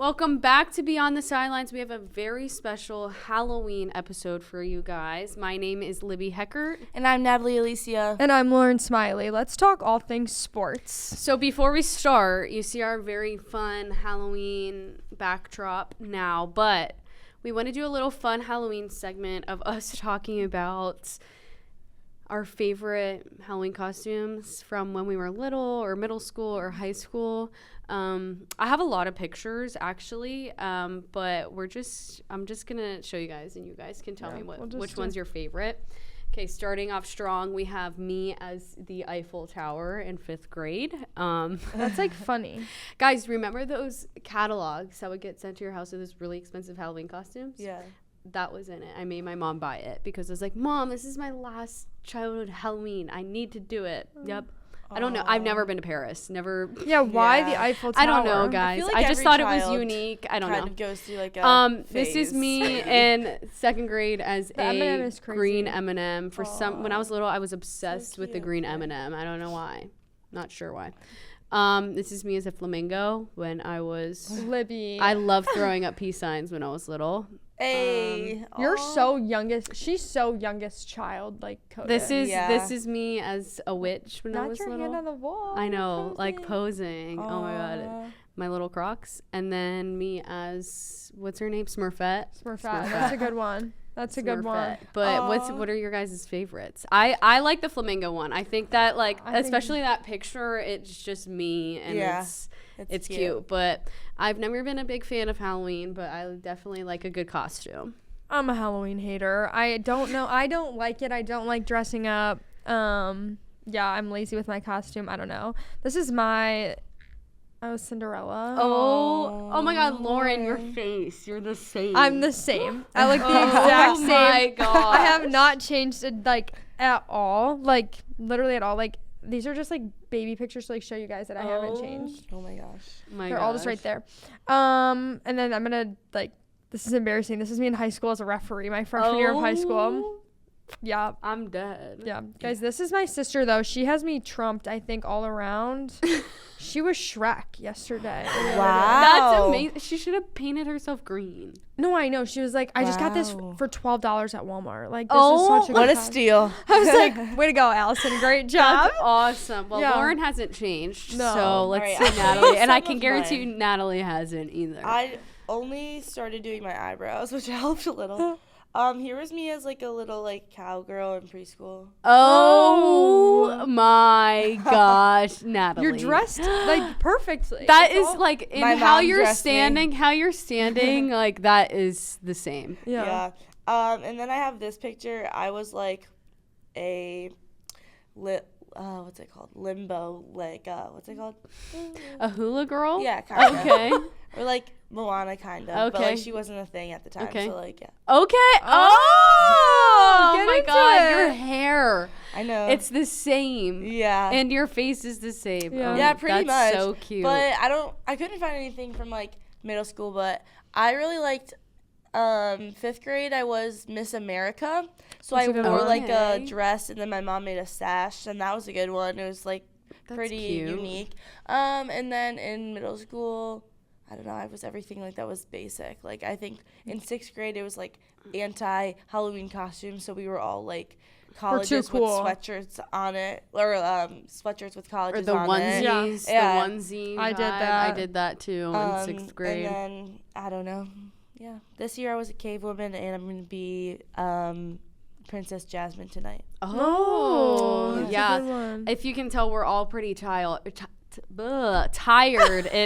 Welcome back to Beyond the Sidelines. We have a very special Halloween episode for you guys. My name is Libby Heckert. And I'm Natalie Alesia. And I'm Lauren Smiley. Let's talk all things sports. So before we start, you see our very fun Halloween backdrop now, but we want to do a little fun Halloween segment of us talking about our favorite Halloween costumes from when we were little or middle school or high school. I have a lot of pictures actually, but I'm just gonna show you guys, and you guys can tell me which one's your favorite. Okay, starting off strong, we have me as the Eiffel Tower in 5th grade. That's like funny. Guys, remember those catalogs that would get sent to your house with those really expensive Halloween costumes? Yeah. That was in it. I made my mom buy it because I was like, Mom, this is my last childhood Halloween. I need to do it. Yep. I don't know. I've never been to Paris. Never. Yeah, why the Eiffel Tower? I don't know, guys. I just thought it was unique. I don't know. Kind of goes through like a This phase. is me in 2nd grade as The M&M is a crazy. green M&M. When I was little, I was obsessed with the cute. green M&M. I don't know why. Not sure why. This is me as a flamingo when I was. Libby. I loved throwing up peace signs when I was little. Hey, You're so youngest. She's so youngest child. Like Coda. This is me as a witch when I Not was your little. hand on the wall. I know, posing. like posing. Oh my god, my little Crocs, and then me as what's her name, Smurfette. Smurfette. That's a good one. That's a good one. But what are your guys' favorites? I like the flamingo one. I think that especially that picture, it's just me and it's cute. But I've never been a big fan of Halloween, but I definitely like a good costume. I'm a Halloween hater. I don't know. I don't like it. I don't like dressing up. Yeah, I'm lazy with my costume. I don't know. This is my. I was Cinderella. Oh my God, Lauren, your face. You're the same. I'm the same. I look the exact same. Oh my God. I have not changed it, like, at all. Like, literally at all. Like, these are just, like, baby pictures to, like, show you guys that I haven't changed. Oh my gosh. They're all just right there. And then I'm going to, like, this is embarrassing. This is me in high school as a referee, my freshman year of high school. Yeah. I'm dead. Yeah. Guys, this is my sister, though. She has me trumped, I think, all around. She was Shrek yesterday. Wow. That's amazing. She should have painted herself green. No, I know. She was like, I just got this for $12 at Walmart. Like, this is such a what good a costume. steal. I was like, way to go, Allison. Great job. That's awesome. Well, Yeah. Lauren hasn't changed. No. So let's All see right, Natalie. And I some can of guarantee you mine. Natalie hasn't either. I only started doing my eyebrows, which helped a little. Here was me as like a little like cowgirl in preschool. Oh my gosh, Natalie. You're dressed, like, perfectly. That It's is all- like in My how mom you're dressed me. standing, like that is the same. Yeah. And then I have this picture. I was like a what's it called? Limbo, like what's it called? A hula girl? Yeah, kind of. Okay. Or like Moana, kind of. But Okay. like she wasn't a thing at the time. Okay. So like yeah. Okay. Oh, get my into God. it. Your hair. I know. It's the same. yeah. And your face is the same. Yeah. Oh, Yeah, pretty that's much. so cute. But I couldn't find anything from like middle school, but I really liked 5th grade. I was Miss America. So That's I a good wore one. like a Okay. dress, and then my mom made a sash, and that was a good one. It was like That's pretty cute. unique. And then in middle school, I don't know, I was everything like that was basic. Like I think in 6th grade it was like anti-Halloween costumes, so we were all like colleges with cool. sweatshirts on it, or sweatshirts with Or colleges the on it. onesies. Yeah. The onesie. I did vibe. that. I did that too in 6th grade. And then I don't know. Yeah, this year I was a cave woman, and I'm gonna be Princess Jasmine tonight. Oh, that's a yeah. good one. If you can tell, we're all pretty tired. It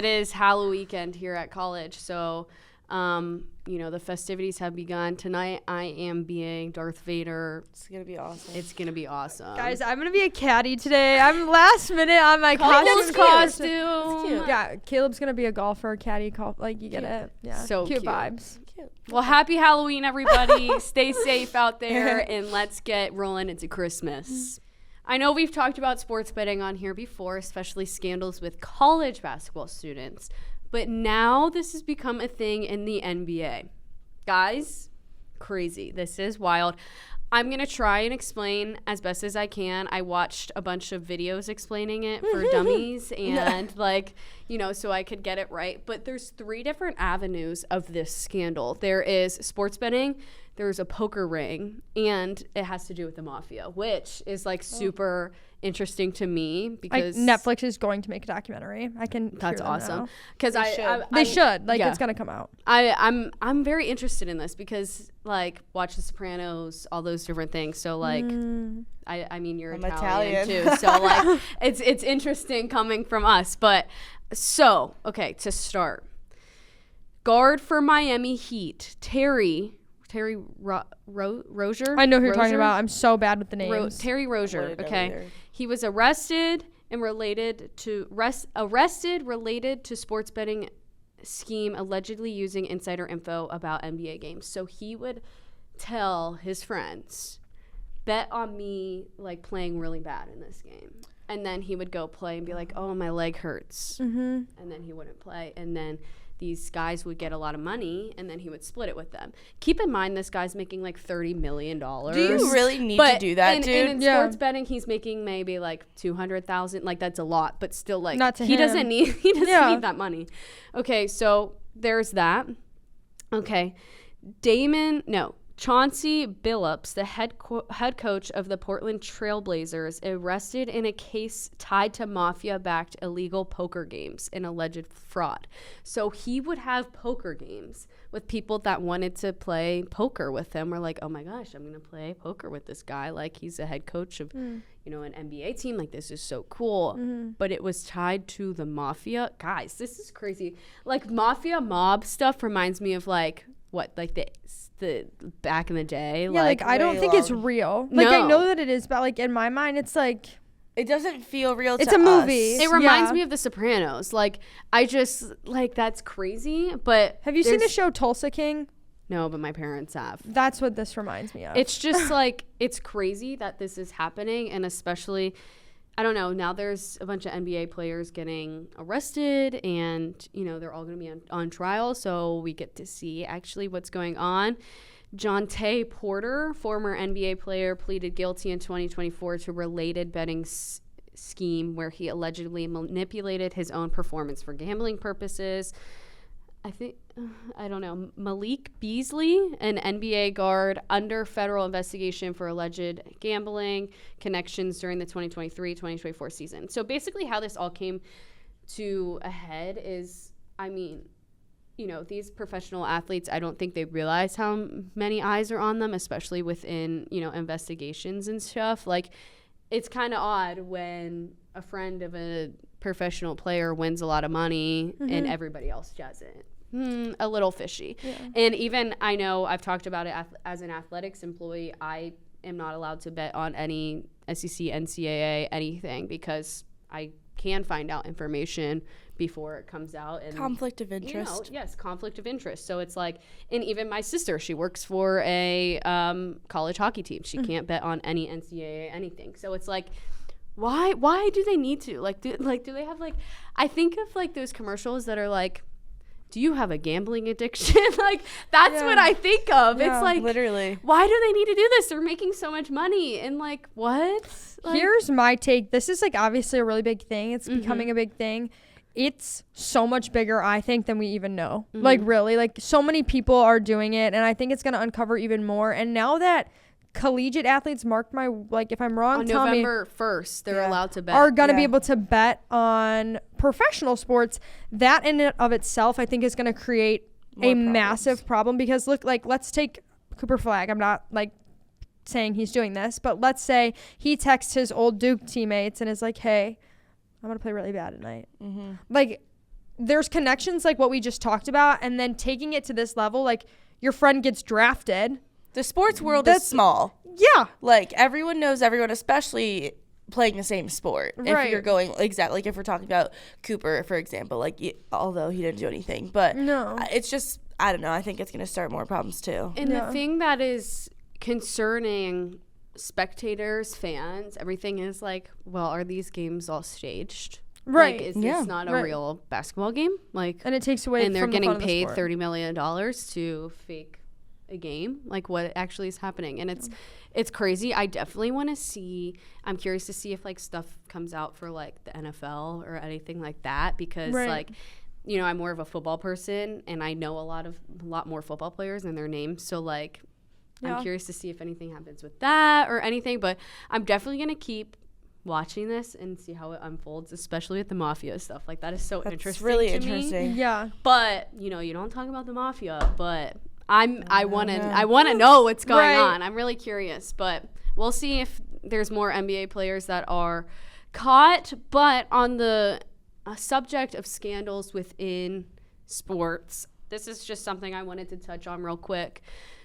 is Halloween weekend here at college, so the festivities have begun. Tonight I am being Darth Vader. It's gonna be awesome. It's gonna be awesome. Guys, I'm going to be a caddy today. I'm last minute on my Caleb's costume. costume. Yeah, Caleb's going to be a golfer, caddy, like, you get it. Yeah. So cute cute. vibes. Cute. Well, happy Halloween, everybody. Stay safe out there, and let's get rolling into Christmas. I know we've talked about sports betting on here before, especially scandals with college basketball students, but now this has become a thing in the NBA. Guys, crazy. This is wild. I'm going to try and explain as best as I can. I watched a bunch of videos explaining it for dummies and like, you know, so I could get it right. But there's 3 different avenues of this scandal. There is sports betting, there's a poker ring, and it has to do with the mafia, which is like super interesting to me because Netflix is going to make a documentary. I can. That's awesome because they should like it's gonna come out. I'm very interested in this because like watch The Sopranos, all those different things. So like I mean you're Italian too, so like it's interesting coming from us. But so okay, to start, guard for Miami Heat Terry Rozier. I know who you're talking about. I'm so bad with the names. Terry Rozier. Okay, he was arrested and related to sports betting scheme allegedly using insider info about NBA games. So he would tell his friends, bet on me like playing really bad in this game. And then he would go play and be like, oh, my leg hurts. And then he wouldn't play. And then these guys would get a lot of money, and then he would split it with them. Keep in mind, this guy's making like $30 million. Do you really need to do that, dude? In sports betting, he's making maybe like $200,000. Like that's a lot, but still, like not to he him. doesn't need need that money. Okay, so there's that. Okay, Chauncey Billups, the head coach of the Portland Trailblazers, arrested in a case tied to mafia-backed illegal poker games and alleged fraud. So he would have poker games with people that wanted to play poker with him. We're like, oh my gosh, I'm going to play poker with this guy. Like he's a head coach of, an NBA team. Like this is so cool. But it was tied to the mafia. Guys, this is crazy. Like mafia mob stuff reminds me of like, what, like the back in the day? Yeah, like I don't think it's real. Like I know that it is, but like in my mind, it's like it doesn't feel real. It's a movie. It reminds me of The Sopranos. Like I just like that's crazy. But have you seen the show Tulsa King? No, but my parents have. That's what this reminds me of. It's just like it's crazy that this is happening, and especially. I don't know. Now there's a bunch of NBA players getting arrested and, they're all going to be on trial. So we get to see actually what's going on. Jonte Porter, former NBA player, pleaded guilty in 2024 to related betting scheme where he allegedly manipulated his own performance for gambling purposes. I don't know, Malik Beasley, an NBA guard, under federal investigation for alleged gambling connections during the 2023-2024 season. So basically how this all came to a head is, these professional athletes, I don't think they realize how many eyes are on them, especially within, investigations and stuff. Like, it's kind of odd when a friend of a professional player wins a lot of money and everybody else doesn't. A little fishy. Yeah. And even I know I've talked about it as an athletics employee, I am not allowed to bet on any SEC, NCAA, anything because I can find out information before it comes out. And conflict of interest. Yes, conflict of interest. So it's like, and even my sister, she works for a college hockey team. She can't bet on any NCAA, anything. So it's like, why do they need to? Do they have I think of those commercials that are like, do you have a gambling addiction? That's what I think of. Yeah, it's like, literally, why do they need to do this? They're making so much money. And what? Here's my take. This is obviously a really big thing. It's becoming a big thing. It's so much bigger, I think, than we even know. Really, so many people are doing it. And I think it's going to uncover even more. And now that collegiate athletes, mark my, if I'm wrong, on tell November 1st, they're allowed to bet. Are going to be able to bet on professional sports. That in and of itself, I think, is going to create a massive problem because let's take Cooper Flagg. I'm not saying he's doing this, but let's say he texts his old Duke teammates and is like, hey, I'm going to play really bad tonight. There's connections like what we just talked about, and then taking it to this level, your friend gets drafted. The sports world is small. Yeah. Everyone knows everyone, especially playing the same sport. Right. If you're going, exactly, if we're talking about Cooper, for example, although he didn't do anything. But no, it's just, I don't know, I think it's going to start more problems too. And the thing that is concerning spectators, fans, everything is are these games all staged? Right. Is this not a real basketball game? And it takes away and they're from getting the fun paid of the sport. $30 million to fake a game, like what actually is happening. And it's crazy. I definitely want to see, I'm curious to see if like stuff comes out for like the NFL or anything like that, because like, you know, I'm more of a football person and I know a lot more football players and their names. So like, I'm curious to see if anything happens with that or anything, but I'm definitely going to keep watching this and see how it unfolds, especially with the mafia stuff. Like that is so interesting. It's really to interesting. Me. Yeah. But, you know, you don't talk about the mafia, but I want to know what's going on. I'm really curious, but we'll see if there's more NBA players that are caught. But on the subject of scandals within sports, this is just something I wanted to touch on real quick.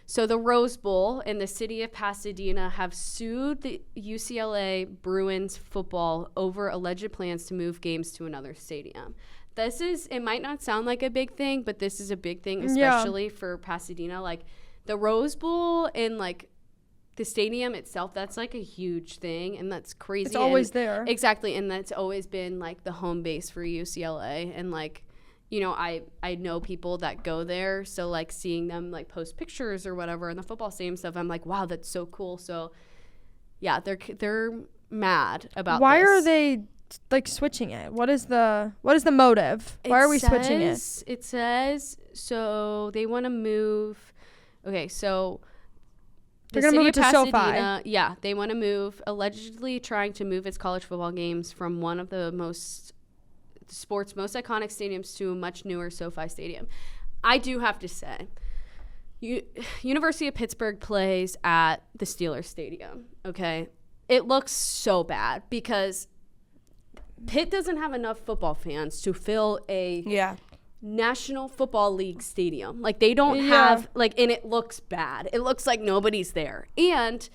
So the Rose Bowl and the city of Pasadena have sued the UCLA Bruins football over alleged plans to move games to another stadium. It might not sound like a big thing, but this is a big thing, especially for Pasadena. Like the Rose Bowl and like the stadium itself, that's like a huge thing, and that's crazy. It's always there. Exactly, and that's always been like the home base for UCLA, and like, you know, I know people that go there, so like seeing them like post pictures or whatever in the football stadium stuff, I'm like, wow, that's so cool. So yeah, they're mad about Why this. are they like switching it? What is the motive? Why are we switching it? It says so they want to move. Okay, so they're going to move it to Pasadena, SoFi. Yeah, they want to move, allegedly trying to move its college football games from one of the sport's most iconic stadiums to a much newer SoFi Stadium. I do have to say, University of Pittsburgh plays at the Steelers Stadium, okay? It looks so bad because Pitt doesn't have enough football fans to fill a National Football League stadium. Like, they don't have, like, and it looks bad. It looks like nobody's there. And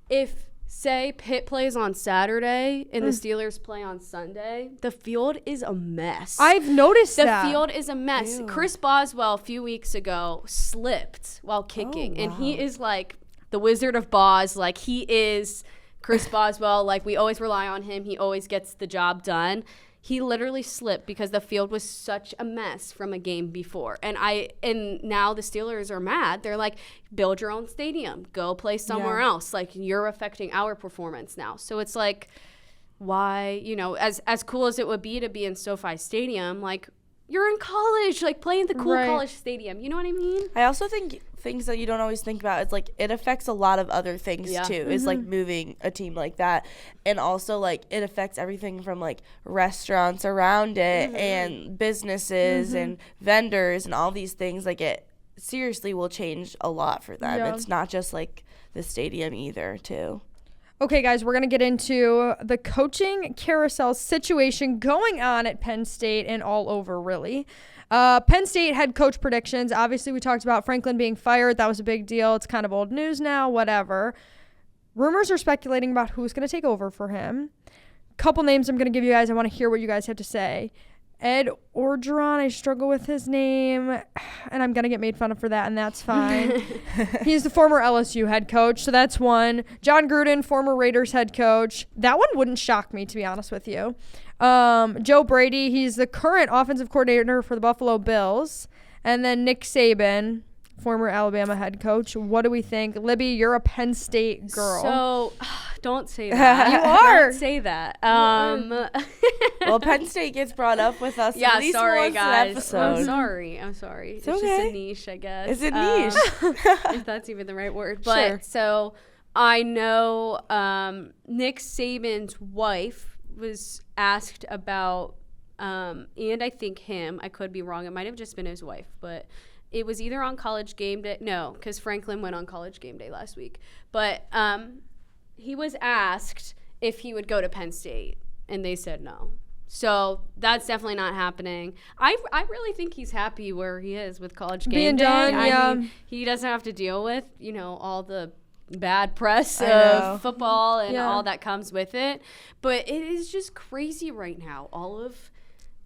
if, say, Pitt plays on Saturday and the Steelers play on Sunday, the field is a mess. I've noticed that. The field is a mess. Ew. Chris Boswell, a few weeks ago, slipped while kicking. And he is, like, the Wizard of Boz. Like, he is Chris Boswell. Like, we always rely on him. He always gets the job done. He literally slipped because the field was such a mess from a game before. And now the Steelers are mad. They're like, build your own stadium. Go play somewhere else. Like, you're affecting our performance now. So it's like, why, you know, as cool as it would be to be in SoFi Stadium, like, you're in college, like, play in the cool college stadium. You know what I mean? I also think things that you don't always think about is, like, it affects a lot of other things, too. Is, like, moving a team like that. And also, like, it affects everything from, like, restaurants around it and businesses and vendors and all these things. Like, it seriously will change a lot for them. Yeah. It's not just, like, the stadium either, too. Okay, guys, we're going to get into the coaching carousel situation going on at Penn State and all over, really. Penn State head coach predictions. Obviously, we talked about Franklin being fired. That was a big deal. It's kind of old news now, whatever. Rumors are speculating about who's going to take over for him. Couple names I'm going to give you guys. I want to hear what you guys have to say. Ed Orgeron, I struggle with his name, and I'm going to get made fun of for that, and that's fine. He's the former LSU head coach, so that's one. John Gruden, former Raiders head coach. That one wouldn't shock me, to be honest with you. Joe Brady, he's the current offensive coordinator for the Buffalo Bills. And then Nick Saban, former Alabama head coach. What do we think? Libby, you're a Penn State girl. So, don't say that. You are. Don't say that. Well, Penn State gets brought up with us at least sorry, once guys. an episode. I'm sorry. It's okay. just a niche, I guess. It's a niche. If that's even the right word. But Sure. so I know Nick Saban's wife was asked about, and I think him, I could be wrong. It might have just been his wife, but it was either on College Game Day. No, because Franklin went on College Game Day last week. But he was asked if he would go to Penn State, and they said no. So that's definitely not happening. I really think he's happy where he is with College Game Being Day. done, I mean, he doesn't have to deal with, you know, all the bad press of football and all that comes with it. But it is just crazy right now. All of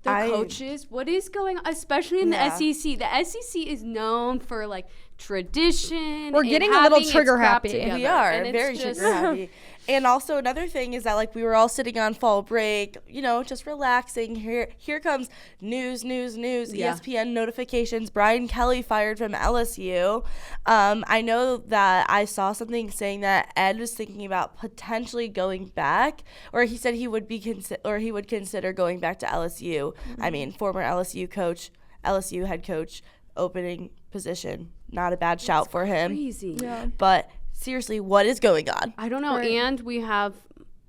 the coaches, what is going on, especially in the SEC. The SEC is known for, like, tradition. We're and getting a little having its trigger crap happy. together. We are And it's very just- trigger happy. And also another thing is that like we were all sitting on fall break, just relaxing. Here comes news, Yeah. ESPN notifications. Brian Kelly fired from LSU. I know that I saw something saying that Ed was thinking about potentially going back, or he said he would consider going back to LSU. I mean, former LSU head coach, opening position. Not a bad shout for him. Crazy. Yeah. But seriously, what is going on? I don't know. Right. And we have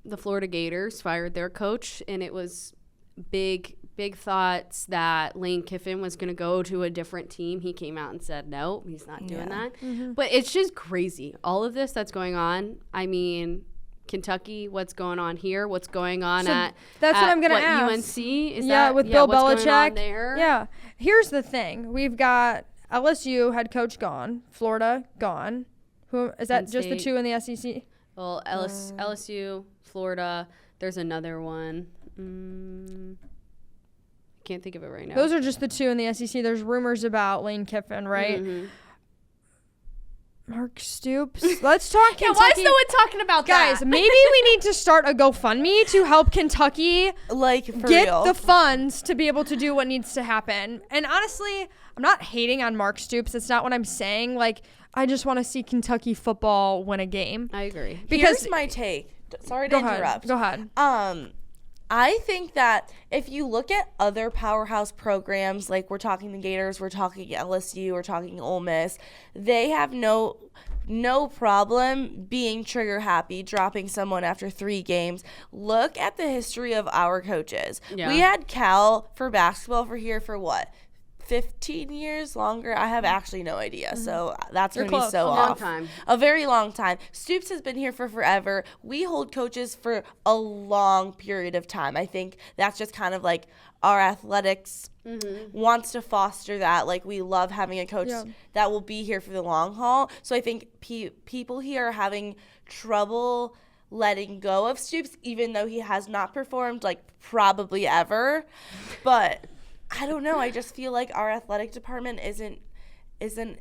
the Florida Gators fired their coach, and it was big thoughts that Lane Kiffin was going to go to a different team. He came out and said, no, he's not doing that. But it's just crazy. All of this that's going on. I mean, Kentucky, what's going on here? What's going on That's what I'm going to ask. UNC? Is yeah, that, with Bill what's Belichick. going on there? Yeah. Here's the thing. We've got LSU head coach gone. Florida gone. Who is that? Penn Just the State. two in the SEC? Well, LSU, Florida. There's another one. Can't think of it right now. Those are just the two in the SEC. There's rumors about Lane Kiffin, right? Mhm. Mark Stoops. Let's talk Kentucky. Yeah, why is no one talking about Guys, that? maybe we need to start a GoFundMe to help Kentucky Like, for get real. the funds to be able to do what needs to happen. And honestly, I'm not hating on Mark Stoops. That's not what I'm saying. Like, I just want to see Kentucky football win a game. I agree. Because Here's my take. Sorry to go interrupt. ahead. Go ahead. I think that if you look at other powerhouse programs, like we're talking the Gators, we're talking LSU, we're talking Ole Miss, they have no problem being trigger happy, dropping someone after 3 games. Look at the history of our coaches. Yeah. We had Cal for basketball for what? 15 years longer? I have actually no idea. So that's going to be close. so A long off. time. A very long time. Stoops has been here for forever. We hold coaches for a long period of time. I think that's just kind of like our athletics wants to foster that. Like, we love having a coach that will be here for the long haul. So I think people here are having trouble letting go of Stoops, even though he has not performed like probably ever. But I don't know. I just feel like our athletic department isn't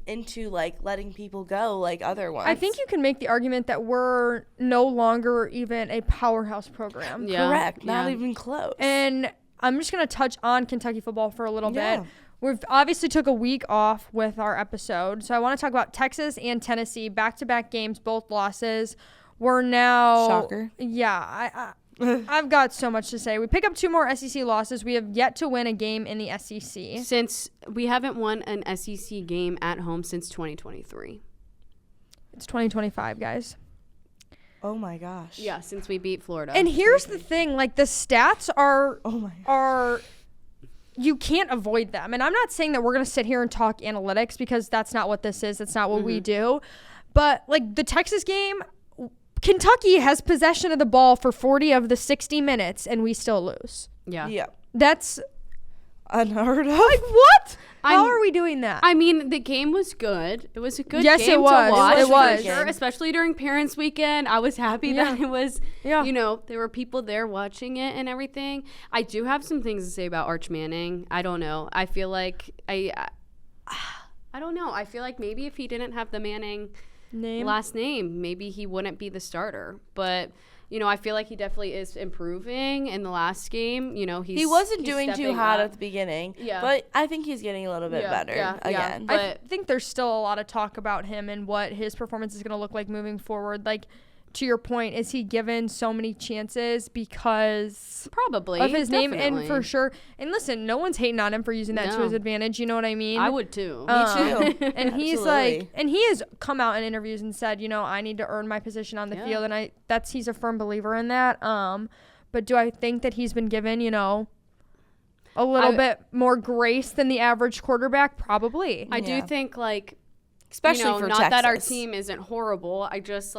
into like letting people go like other ones. I think you can make the argument that we're no longer even a powerhouse program. Yeah. correct. Not Yeah. even close. And I'm just going to touch on Kentucky football for a little Yeah. bit. We've obviously took a week off with our episode. So I want to talk about Texas and Tennessee, back-to-back games, both losses. We're now... Shocker. Yeah, I've got so much to say. We pick up 2 more SEC losses. We have yet to win a game in the SEC. Since we haven't won an SEC game at home since 2023. It's 2025, guys. Oh my gosh. Yeah, since we beat Florida. And here's the thing, like the stats are Oh my. are you can't avoid them. And I'm not saying that we're going to sit here and talk analytics because that's not what this is. That's not what we do. But like the Texas game, Kentucky has possession of the ball for 40 of the 60 minutes and we still lose. Yeah. Yeah. That's Unheard of. like what? How I'm- are we doing that? I mean, the game was good. It was a good Yes, game it was. to watch. It for was. sure, especially during Parents Weekend. I was happy that it was, Yeah. there were people there watching it and everything. I do have some things to say about Arch Manning. I don't know. I feel like I don't know. I feel like maybe if he didn't have the Manning last name, maybe he wouldn't be the starter. But I feel like he definitely is improving in the last game. He wasn't he's doing too stepping hot up. at the beginning. Yeah. But I think he's getting a little bit better again. But I think there's still a lot of talk about him and what his performance is going to look like moving forward. Like, to your point, is he given so many chances because probably of his name? And definitely. for sure. And listen, no one's hating on him for using that to No. his advantage. You know what I mean? I would too. Me too. And he's Absolutely. like, and he has come out in interviews and said, I need to earn my position on the Yeah. field. And he's a firm believer in that. But do I think that he's been given, a little bit more grace than the average quarterback? Probably. I do Yeah. think Especially for not Texas. that our team isn't horrible. I just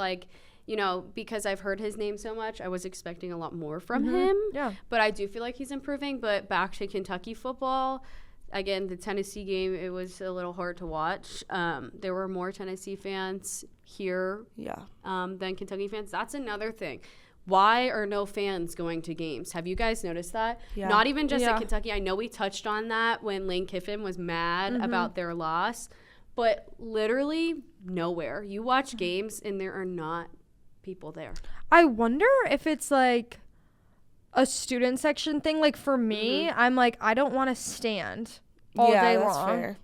because I've heard his name so much, I was expecting a lot more from him. Yeah. But I do feel like he's improving. But back to Kentucky football, again, the Tennessee game, it was a little hard to watch. There were more Tennessee fans here than Kentucky fans. That's another thing. Why are no fans going to games? Have you guys noticed that? Yeah. Not even just Yeah. at Kentucky. I know we touched on that when Lane Kiffin was mad about their loss. but literally nowhere. You watch games and there are not people there. I wonder if it's like a student section thing. Like for me, I'm like, I don't want to stand all day that's long. fair.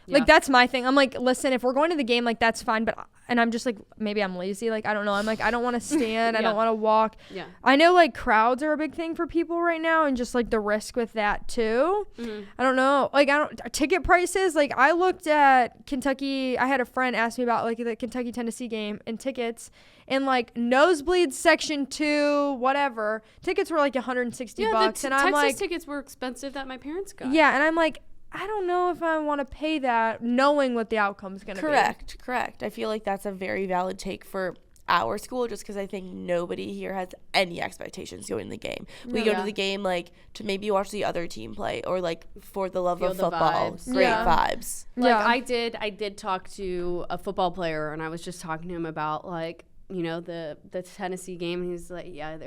Like that's my thing. I'm like, listen, if we're going to the game, like that's fine. But and I'm just like, maybe I'm lazy. Like I don't know. I'm like, I don't want to stand. I don't want to walk. Yeah. I know like crowds are a big thing for people right now, and just like the risk with that too. I don't know. Like ticket prices. Like I looked at Kentucky. I had a friend ask me about like the Kentucky Tennessee game and tickets, and like nosebleeds section 2, whatever. Tickets were like $160, and I'm Texas like, tickets were expensive that my parents got. yeah, and I'm like, I don't know if I want to pay that knowing what the outcome's going to be. Correct. I feel like that's a very valid take for our school, just because I think nobody here has any expectations going to the game. We go to the game like to maybe watch the other team play, or like for the love of football. Vibes. Great vibes. Like I did talk to a football player, and I was just talking to him about like, you know, the Tennessee game. He's like, yeah,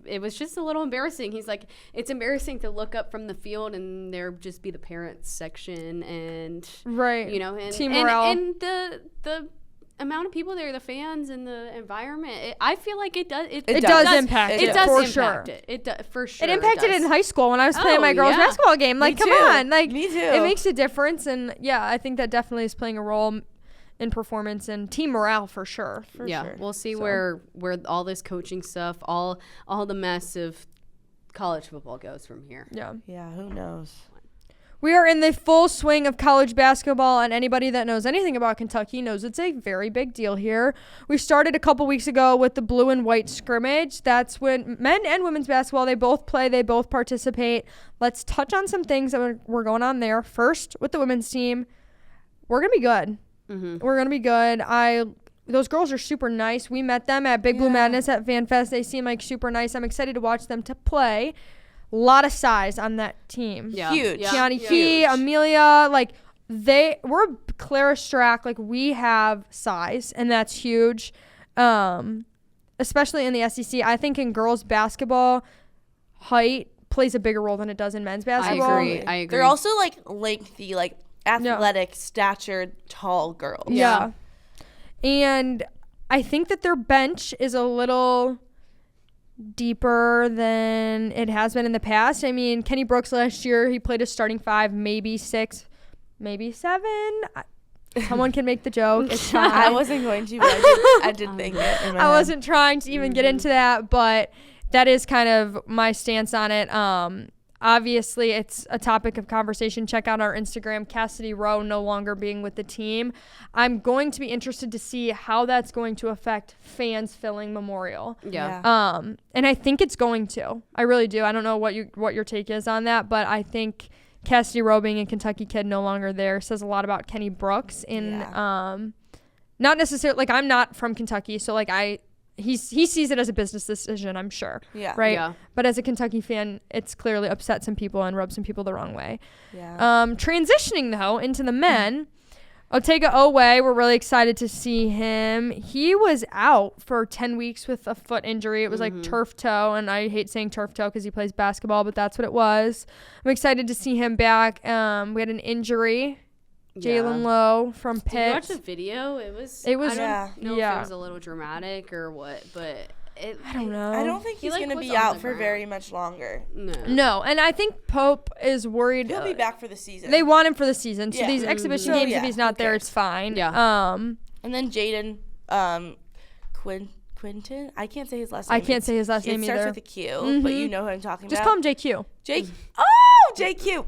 it was just a little embarrassing. He's like, it's embarrassing to look up from the field and there just be the parents section and you know, and team morale and the amount of people there, the fans and the environment. I feel like it does impact it. It does for impact sure. It for sure. It impacted it in high school when I was playing my girls' basketball game. Like, come on, like me too. It makes a difference, and yeah, I think that definitely is playing a role in performance and team morale for sure. We'll see where all this coaching stuff, all the mess of college football goes from here. Yeah, who knows? We are in the full swing of college basketball, and anybody that knows anything about Kentucky knows it's a very big deal here. We started a couple weeks ago with the blue and white scrimmage. That's when men and women's basketball, they both play, they both participate. Let's touch on some things that were going on there. First, with the women's team, we're going to be good. We're going to be good. Those girls are super nice. We met them at Big Blue Madness at Fan Fest. They seem like super nice. I'm excited to watch them to play. A lot of size on that team. Yeah. Huge. Kiani Key, Amelia, like we're Clara Strack. Like we have size, and that's huge. Especially in the SEC. I think in girls basketball, height plays a bigger role than it does in men's basketball. I agree. They're also like lengthy, like athletic, statured, tall girls. Yeah. And I think that their bench is a little deeper than it has been in the past. I mean, Kenny Brooks last year, he played a starting 5, maybe 6, maybe 7. Someone can make the joke. It's fine. I wasn't going to, but I did think it in my I head. wasn't trying to even get into that, but that is kind of my stance on it. Obviously, it's a topic of conversation. Check out our Instagram, Cassidy Rowe no longer being with the team. I'm going to be interested to see how that's going to affect fans filling Memorial. Yeah. And I think it's going to. I really do. I don't know what your take is on that, but I think Cassidy Rowe being a Kentucky kid no longer there says a lot about Kenny Brooks. Not necessarily, like, I'm not from Kentucky, so like he sees it as a business decision, I'm sure. Yeah. Right? Yeah. But as a Kentucky fan, it's clearly upset some people and rubbed some people the wrong way. Yeah. Transitioning, though, into the men, Otega Owe, we're really excited to see him. He was out for 10 weeks with a foot injury. It was like turf toe, and I hate saying turf toe because he plays basketball, but that's what it was. I'm excited to see him back. We had an injury. Jalen Lowe from Pitt. Did you watch the video? It was. I don't know if it was a little dramatic or what, but I don't know. I don't think he's going to be out for very much longer. No, and I think Pope is worried. He'll be back for the season. They want him for the season, so these exhibition games, if he's not there, it's fine. Yeah. And then Jaden Quinton. I can't say his last name. I can't say his last name either. It starts with a Q, but you know who I'm talking Just about. call him JQ. JQ.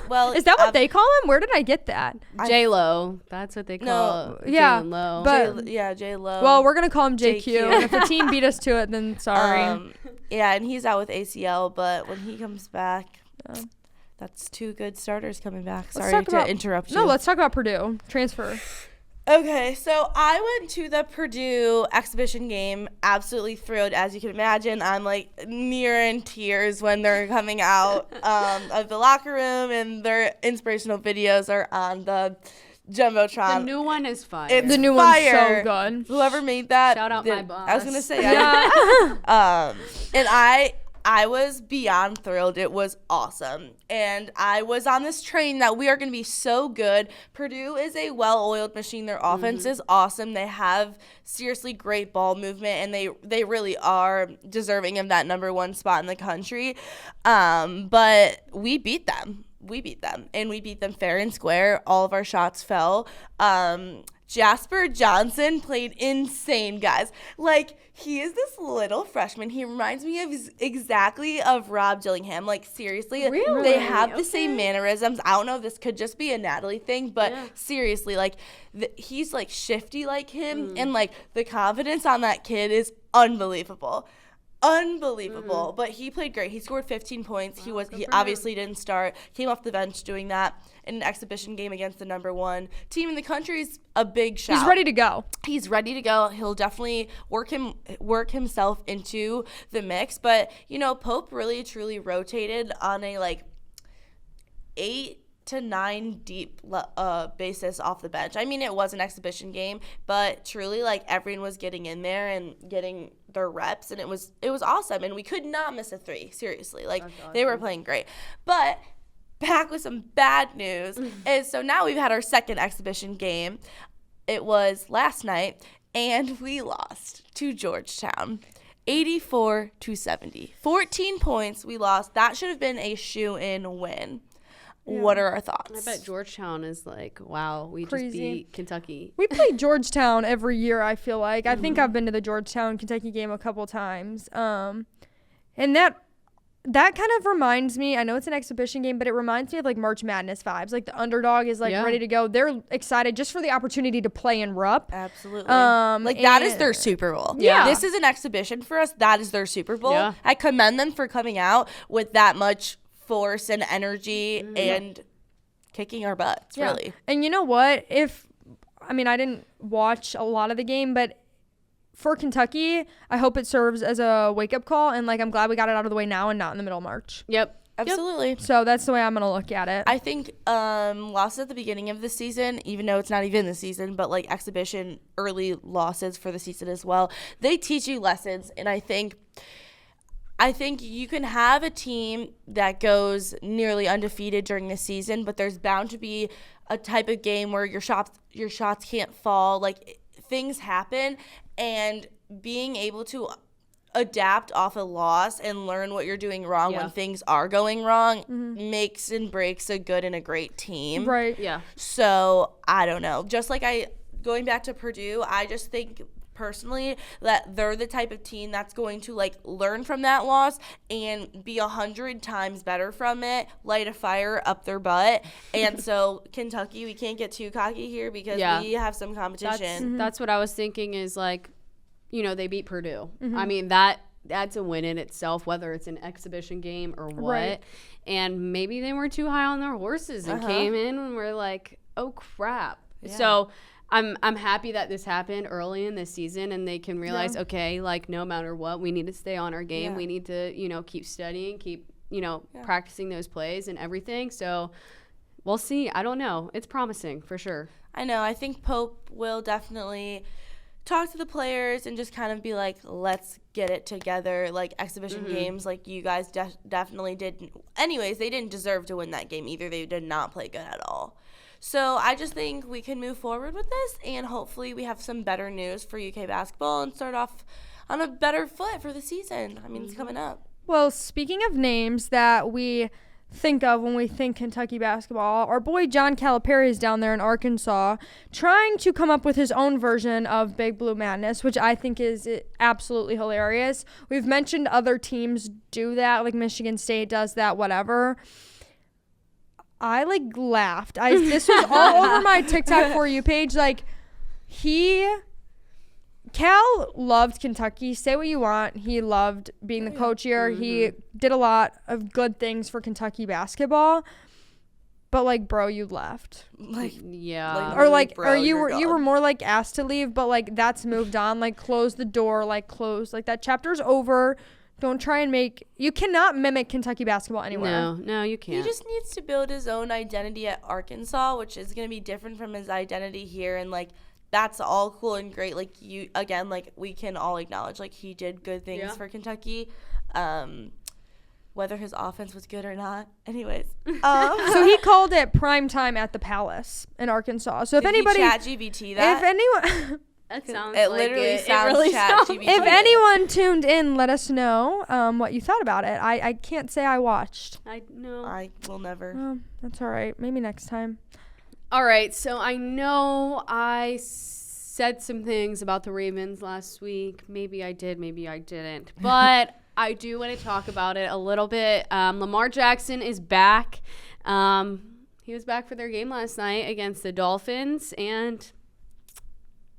Well, is that what they call him? Where did I get that? J-Lo. That's what they call Jalen Lowe. But J-Lo. Well, we're gonna call him JQ. And if the team beat us to it, then sorry. Yeah, and he's out with ACL, but when he comes back, that's 2 good starters coming back. Sorry to interrupt you. No, let's talk about Purdue transfer. Okay, so I went to the Purdue exhibition game, absolutely thrilled. As you can imagine, I'm like near in tears when they're coming out of the locker room, and their inspirational videos are on the Jumbotron. The new one is fire. The new one's so good. Whoever made that. Shout out my boss. I was going to say. And I was beyond thrilled. It was awesome. And I was on this train that we are going to be so good. Purdue is a well-oiled machine. Their offense is awesome. They have seriously great ball movement, and they really are deserving of that number 1 spot in the country. But we beat them. And we beat them fair and square. All of our shots fell. Jasper Johnson played insane, guys. Like, he is this little freshman. He reminds me of exactly of Rob Dillingham. Like, seriously, really? They have the same mannerisms. I don't know if this could just be a Natalie thing, but seriously, like, he's, like, shifty like him. And, like, the confidence on that kid is unbelievable. But he played great. He scored 15 points. He obviously didn't start. Came off the bench doing that in an exhibition game against the number 1 team in the country. Is a big shout. He's ready to go. He'll definitely work himself into the mix. But Pope really truly rotated on a like 8 to 9 deep basis off the bench. I mean, it was an exhibition game, but truly, like, everyone was getting in there and getting their reps, and it was awesome. And we could not miss a 3. Seriously, like, they were playing great. But back with some bad news is, so now we've had our second exhibition game. It was last night, and we lost to Georgetown. 84-70. 14 points we lost. That should have been a shoe-in win. Yeah. What are our thoughts? I bet Georgetown is like, wow, we Crazy. just beat Kentucky. We play Georgetown every year, I feel like. I think I've been to the Georgetown-Kentucky game a couple times. And that kind of reminds me, I know it's an exhibition game, but it reminds me of like March Madness vibes. Like the underdog is like ready to go. They're excited just for the opportunity to play in Rupp. Absolutely. Like that is their Super Bowl. Yeah. This is an exhibition for us. That is their Super Bowl. Yeah. I commend them for coming out with that much force and energy and kicking our butts, really. And you know what? I didn't watch a lot of the game, but for Kentucky, I hope it serves as a wake-up call, and like I'm glad we got it out of the way now and not in the middle of March. Yep. Absolutely. So that's the way I'm going to look at it. I think losses at the beginning of the season, even though it's not even the season, but like exhibition early losses for the season as well, they teach you lessons. And I think you can have a team that goes nearly undefeated during the season, but there's bound to be a type of game where your shots can't fall. Like, things happen, and being able to adapt off a loss and learn what you're doing wrong when things are going wrong makes and breaks a good and a great team. Right. Yeah. So, I don't know. Just like going back to Purdue, I just think personally that they're the type of team that's going to like learn from that loss and be 100 times better from it, light a fire up their butt. And so Kentucky, we can't get too cocky here because we have some competition. That's what I was thinking is like, they beat Purdue. I mean, that's a win in itself, whether it's an exhibition game or what. Right. And maybe they were too high on their horses and came in and were like, oh crap. Yeah. So I'm happy that this happened early in the season and they can realize, okay, like no matter what, we need to stay on our game. We need to, keep studying, keep, practicing those plays and everything. So we'll see. I don't know. It's promising for sure. I know. I think Pope will definitely talk to the players and just kind of be like, let's get it together. Like exhibition games, like you guys definitely did. Anyways, they didn't deserve to win that game either. They did not play good at all. So I just think we can move forward with this, and hopefully we have some better news for UK basketball and start off on a better foot for the season. I mean, it's coming up. Well, speaking of names that we think of when we think Kentucky basketball, our boy John Calipari is down there in Arkansas trying to come up with his own version of Big Blue Madness, which I think is absolutely hilarious. We've mentioned other teams do that, like Michigan State does that, whatever. I laughed. This was all over my TikTok For You page. Cal loved Kentucky. Say what you want. He loved being the coach here. He did a lot of good things for Kentucky basketball. But bro, you left. Or you were more asked to leave, but that's moved on. Close the door. Close. That chapter's over. Don't try and you cannot mimic Kentucky basketball anywhere. No, you can't. He just needs to build his own identity at Arkansas, which is going to be different from his identity here. And, that's all cool and great. We can all acknowledge, he did good things for Kentucky. whether his offense was good or not. Anyways, So he called it prime time at the Palace in Arkansas. So if anybody, ChatGPT that, if anyone, That sounds it like literally it. sounds It really sounds. ChatGPT. if anyone tuned in, let us know what you thought about it. I can't say I watched. I know. I will never. That's all right. Maybe next time. All right, so I know I said some things about the Ravens last week. Maybe I did, maybe I didn't. But I do want to talk about it a little bit. Lamar Jackson is back. He was back for their game last night against the Dolphins, and,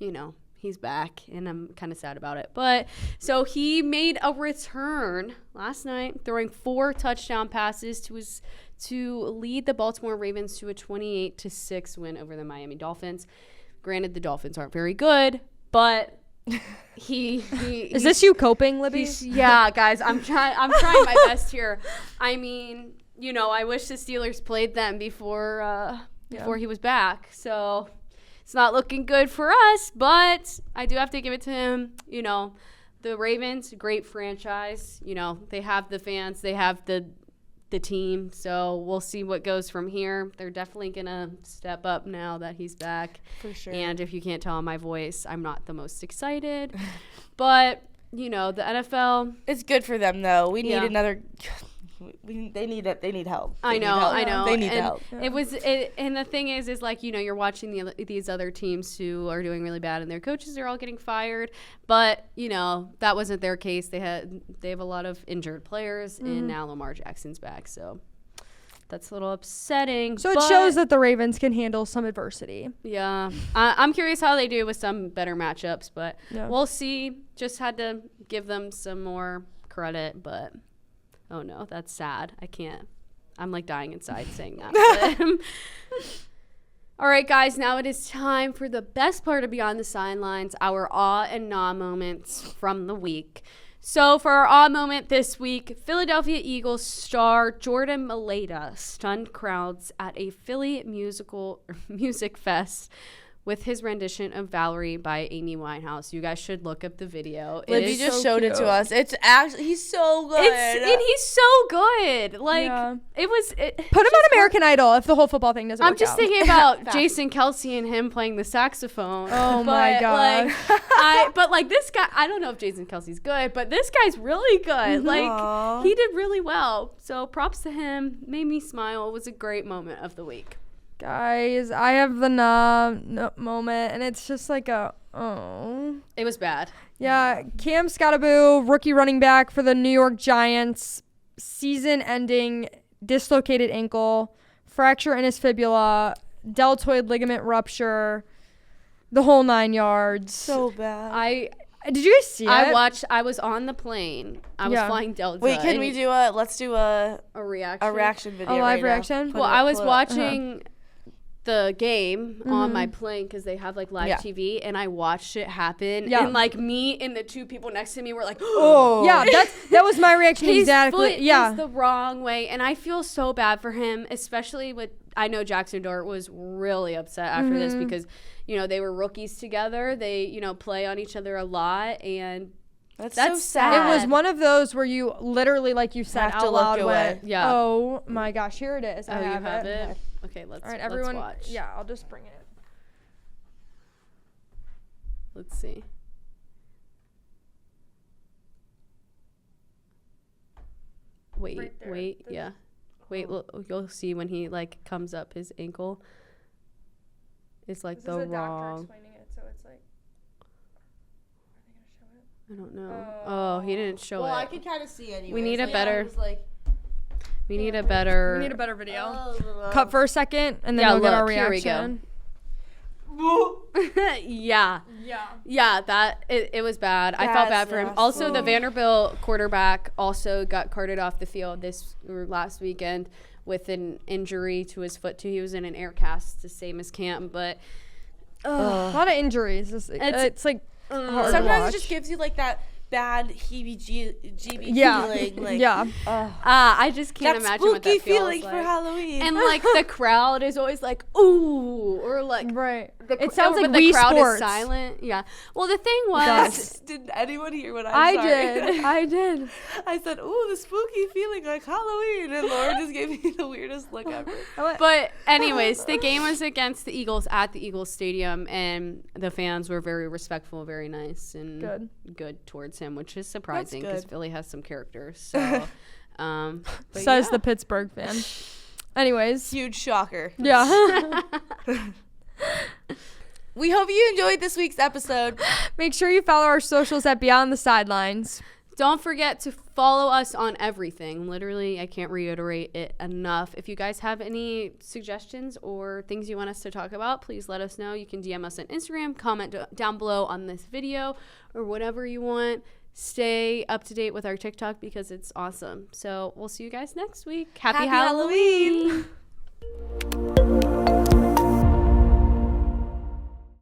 you know, he's back, and I'm kind of sad about it. But so he made a return last night, throwing 4 touchdown passes to lead the Baltimore Ravens to a 28-6 win over the Miami Dolphins. Granted, the Dolphins aren't very good, but Is this you coping, Libby? yeah, guys, I'm trying my best here. I mean, you know, I wish the Steelers played them before he was back. So it's not looking good for us, but I do have to give it to him. You know, the Ravens, great franchise. You know, they have the fans, they have the team, so we'll see what goes from here. They're definitely gonna step up now that he's back, For sure. and if you can't tell on my voice, I'm not the most excited. But you know, the NFL, It's good for them though. We need Yeah. another. They need it. They need help. I know. They need and help. And the thing is like, you know, you're watching these other teams who are doing really bad, and their coaches are all getting fired. But you know, that wasn't their case. They have a lot of injured players, and now Lamar Jackson's back, so that's a little upsetting. So it but shows that the Ravens can handle some adversity. Yeah, I'm curious how they do with some better matchups, but Yeah. we'll see. Just had to give them some more credit, but. Oh no, that's sad. I can't. I'm like dying inside saying that. All right, guys, now it is time for the best part of Beyond the Sidelines, our awe and nah moments from the week. So for our awe moment this week, Philadelphia Eagles star Jordan Mailata stunned crowds at a Philly music fest with his rendition of Valerie by Amy Winehouse. You guys should look up the video. Libby just showed it to us. It's actually, he's so good. And he's so good. Like, Yeah. Put Him on American Idol if the whole football thing doesn't I'm work just out. thinking about Jason Kelsey and him playing the saxophone. Oh my gosh. But this guy, I don't know if Jason Kelsey's good, but this guy's really good. Aw. Like, he did really well. So props to him. Made me smile. It was a great moment of the week. Guys, I have the moment, and it's just like It was bad. Yeah, Cam Scottaboo, rookie running back for the New York Giants, season-ending dislocated ankle, fracture in his fibula, deltoid ligament rupture, the whole 9 yards. So bad. Did you guys see it? I was on the plane. I was flying Delta. Wait, can we do let's do a reaction video A live right now. reaction? Put Well, it- I was pull it up. watching the game on my plane because they have like live TV, and I watched it happen. Yeah. And like me and the 2 people next to me were like, Oh. Yeah, that was my reaction his exactly. foot Yeah. is the wrong way, and I feel so bad for him, especially with. I know Jackson Dart was really upset after this because, you know, they were rookies together. They, you know, play on each other a lot, and That's so so sad. It was one of those where you literally, like you said Have to out look loud, away. went, Yeah. oh my gosh, here it is. I you have have it. it. Okay, let's. All right, let's everyone. watch. Yeah, I'll just bring it. Let's see. Wait, Right there. wait, yeah. Wait, you'll see when he like comes up his ankle. It's like the wrong. explaining it, so it's like. I don't know. Oh, he didn't show Well, it. I could kind of see anyway. We need a better- we need a We better. need a better video. Oh, Cut for a second, and then Yeah, we'll get our look, here we go. reaction. Yeah. Yeah. Yeah, that it was bad. I felt bad for him. That's Also, the rough. Vanderbilt quarterback also got carted off the field last weekend with an injury to his foot too. He was in an air cast, the same as Cam, but A lot of injuries. It's like hard to Sometimes watch. it just gives you like that bad heebie-jeebie Yeah. feeling. Like, Yeah. I just can't that imagine what spooky that feels feeling like. for Halloween. And like the crowd is always like, ooh, or like Right. It sounds like the Wii crowd Sports. is silent. Yeah. Well, the thing was, Did anyone hear what I said? I did. I said, "Ooh, the spooky feeling like Halloween," and Laura just gave me the weirdest look ever. but anyways, the game was against the Eagles at the Eagles Stadium, and the fans were very respectful, very nice, and good towards him, which is surprising because Philly has some characters. So, says the Pittsburgh fan. Anyways, huge shocker. Yeah. We hope you enjoyed this week's episode. Make sure you follow our socials at Beyond the Sidelines. Don't forget to follow us on everything. Literally, I can't reiterate it enough. If you guys have any suggestions or things you want us to talk about, please let us know. You can DM us on Instagram, comment down below on this video, or whatever you want. Stay up to date with our TikTok because it's awesome. So we'll see you guys next week. Happy Halloween.